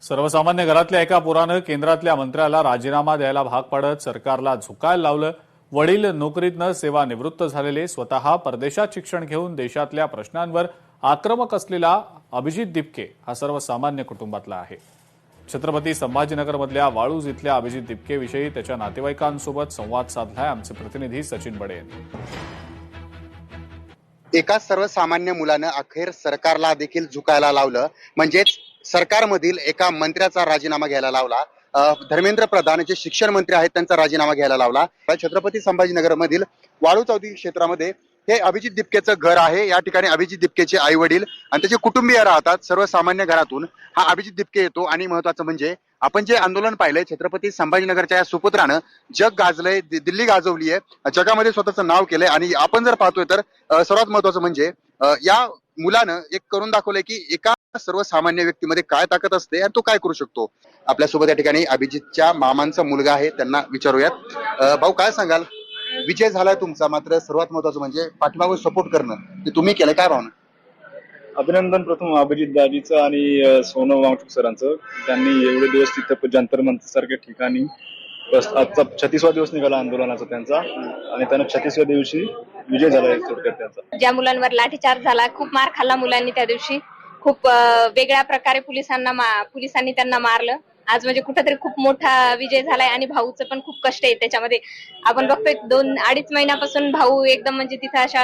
सर्वसामान्य घरातल्या एका पोरानं केंद्रातल्या मंत्र्याला राजीनामा द्यायला भाग पाडत सरकारला झुकायला लावलं। वडील नोकरीतनं सेवानिवृत्त झालेले, स्वतः परदेशात शिक्षण घेऊन देशातल्या प्रश्नांवर आक्रमक असलेला अभिजित दिपके हा सर्वसामान्य कुटुंबातला आहे। छत्रपती संभाजीनगरमधल्या वाळूज इथल्या अभिजित दिपकेविषयी त्याच्या नातेवाईकांसोबत संवाद साधलाय आमचे प्रतिनिधी सचिन बडे यांनी। एका सर्वसामान्य मुलानं अखेर सरकारला देखील झुकायला लावलं, म्हणजेच सरकारमधील एका मंत्र्याचा राजीनामा घ्यायला लावला। धर्मेंद्र प्रधान जे शिक्षण मंत्री आहेत त्यांचा राजीनामा घ्यायला लावला। छत्रपती संभाजीनगर मधील वाळूज औद्योगिक क्षेत्रामध्ये हे अभिजित दिपकेचं घर आहे। या ठिकाणी अभिजित दिपकेचे आई वडील आणि त्याचे कुटुंबीय राहतात। सर्वसामान्य घरातून हा अभिजित दिपके येतो आणि महत्वाचं म्हणजे आपण जे आंदोलन पाहिलंय छत्रपती संभाजीनगरच्या या सुपुत्रानं जग गाजलंय, दिल्ली गाजवली आहे, जगामध्ये स्वतःचं नाव केलंय। आणि आपण जर पाहतोय तर सर्वात महत्वाचं म्हणजे या मुलानं एक करून दाखवलंय की एका सर्वसामान्य व्यक्तीमध्ये काय ताकद असते आणि तो काय करू शकतो। आपल्यासोबत या ठिकाणी अभिजितच्या मामांचा मुलगा आहे, त्यांना विचारूयात। भाऊ, काय सांगाल? विजय झालाय तुमचा, मात्र सर्वात महत्वाचं म्हणजे पाठीमागून सपोर्ट करणं ते तुम्ही केलं, काय भावना? अभिनंदन प्रथम अभिजित दाजीचं आणि सोनम वांगचुक सरांचं। त्यांनी एवढे दिवस तिथं जंतर मंतर सारख्या ठिकाणी आजचा 36वा दिवस निघाला आंदोलनाचा त्यांचा, आणि त्यांना 36व्या दिवशी विजय झाला थोडक्यात त्यांचा। ज्या मुलांवर लाठीचार्ज झाला, खूप मार खाल्ला मुलांनी त्या दिवशी, खूप वेगळ्या प्रकारे पोलिसांनी त्यांना मारलं। आज म्हणजे कुठेतरी खूप मोठा विजय झालाय आणि भाऊचं पण खूप कष्ट आहे त्याच्यामध्ये। आपण बघतोय 2-2.5 महिन्यापासून भाऊ एकदम म्हणजे तिथं अशा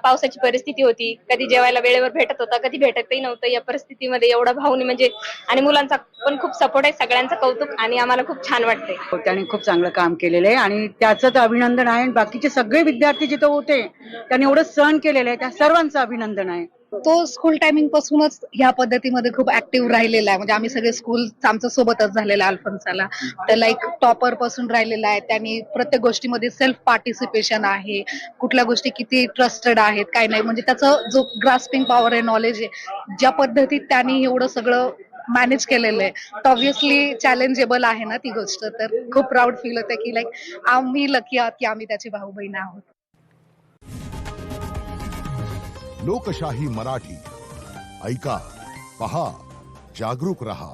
पावसाची परिस्थिती होती, कधी जेवायला वेळेवर भेटत होता, कधी भेटतही नव्हतं। या परिस्थितीमध्ये एवढा भाऊनी म्हणजे, आणि मुलांचा पण खूप सपोर्ट आहे, सगळ्यांचं कौतुक, आणि आम्हाला खूप छान वाटतंय। त्यांनी खूप चांगलं काम केलेलं आहे आणि त्याचं तर अभिनंदन आहे। बाकीचे सगळे विद्यार्थी जिथं होते त्यांनी एवढं सहन केलेलं आहे, त्या सर्वांचं अभिनंदन आहे। तो स्कूल टायमिंग पासूनच ह्या पद्धतीमध्ये खूप ऍक्टिव्ह राहिलेला आहे। म्हणजे आम्ही सगळे स्कूल आमचं सोबतच झालेलं आहे अल्फन्साला। त्याला एक टॉपर पासून राहिलेला आहे, त्यांनी प्रत्येक गोष्टीमध्ये सेल्फ पार्टिसिपेशन आहे, कुठल्या गोष्टी किती ट्रस्टेड आहेत काय नाही, म्हणजे त्याचं जो ग्रास्पिंग पॉवर आहे, नॉलेज आहे, ज्या पद्धतीत त्यांनी एवढं सगळं मॅनेज केलेलं आहे, ऑब्व्हियसली चॅलेंजेबल आहे ना ती गोष्ट। तर खूप प्राऊड फील होतं की आम्ही लकी आहोत की आम्ही त्याची भाऊ बहीण आहोत। लोकशाही मराठी ऐका, पहा, जागरूक रहा।